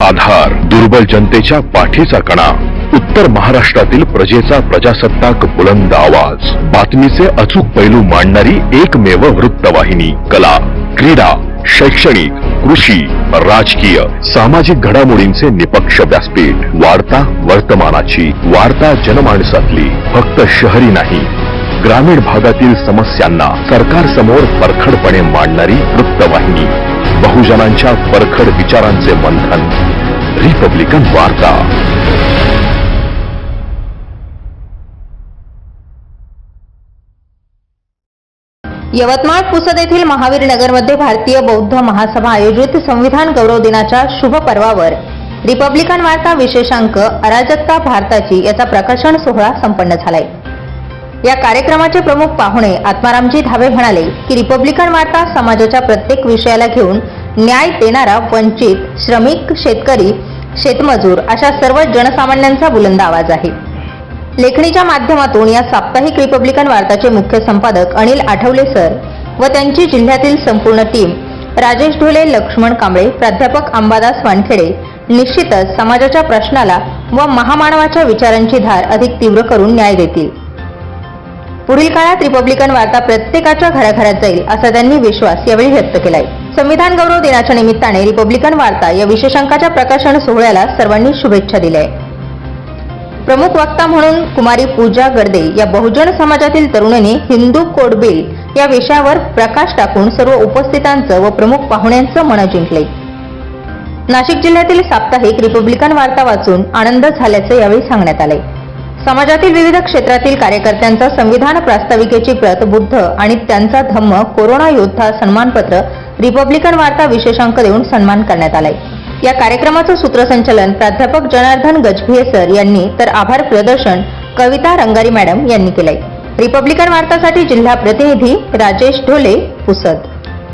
आधार, दुर्बल जनतेच्या पाठीचा कणा, उत्तर महाराष्ट्रातील प्रजेचा प्रजासत्ताक बुलंद आवाज, बातमीचे अचूक पैलू मांडणारी एकमेव वृत्तवाहिनी, कला, क्रीडा, शैक्षणिक, कृषी, राजकीय, सामाजिक घडामोडींचे निपक्ष व्यासपीठ, वार्ता वर्तमानाची, वार्ता जनमानसातली, फक्त शहरी नाही ग्रामीण भागातील समस्यांना सरकारसमोर परखडपणे मांडणारी वृत्तवाहिनी, बहुजनांच्या परखड विचारांचे मंथन, रिपब्लिकन वार्ता। यवतमाळ पुसद येथील महावीर नगरमध्ये भारतीय बौद्ध महासभा आयोजित संविधान गौरव दिनाच्या शुभ पर्वावर रिपब्लिकन वार्ता विशेषांक अराजकता भारताची याचा प्रकाशन सोहळा संपन्न झालाय। या कार्यक्रमाचे प्रमुख पाहुणे आत्मारामजी धाबे म्हणाले की रिपब्लिकन वार्ता समाजाच्या प्रत्येक विषयाला घेऊन न्याय देणारा वंचित, श्रमिक, शेतकरी, शेतमजूर अशा सर्व जनसामान्यांचा बुलंद आवाज आहे। लेखणीच्या माध्यमातून या साप्ताहिक रिपब्लिकन वार्ताचे मुख्य संपादक अनिल आठवले सर व त्यांची जिल्ह्यातील संपूर्ण टीम, राजेश ढोले, लक्ष्मण कांबळे, प्राध्यापक अंबादास वानखेडे निश्चितच समाजाच्या प्रश्नाला व महामानवाच्या विचारांची धार अधिक तीव्र करून न्याय देतील। पुढील काळात रिपब्लिकन वार्ता प्रत्येकाच्या घराघरात जाईल असा त्यांनी विश्वास यावेळी व्यक्त केलाय। संविधान गौरव दिनाच्या निमित्ताने रिपब्लिकन वार्ता या विशेषांकाच्या प्रकाशन सोहळ्याला सर्वांनी शुभेच्छा दिल्या। प्रमुख वक्ता म्हणून कुमारी पूजा गडदे या बहुजन समाजातील तरुणीने हिंदू कोड बिल या विषयावर प्रकाश टाकून सर्व उपस्थितांचं व प्रमुख पाहुण्यांचं मन जिंकले। नाशिक जिल्ह्यातील साप्ताहिक रिपब्लिकन वार्ता वाचून आनंद झाल्याचे यावेळी सांगण्यात आले। समाजातील विविध क्षेत्रातील कार्यकर्त्यांचा संविधान प्रास्ताविकेची प्रत, बुद्ध आणि त्यांचा धम्म, कोरोना योद्धा सन्मानपत्र, रिपब्लिकन वार्ता विशेषांक देऊन सन्मान करण्यात आलाय। या कार्यक्रमाचं सूत्रसंचालन प्राध्यापक जनार्दन गजभिये सर यांनी तर आभार प्रदर्शन कविता रंगारी मॅडम यांनी केलंय। रिपब्लिकन वार्तासाठी जिल्हा प्रतिनिधी राजेश ढोले, पुसद।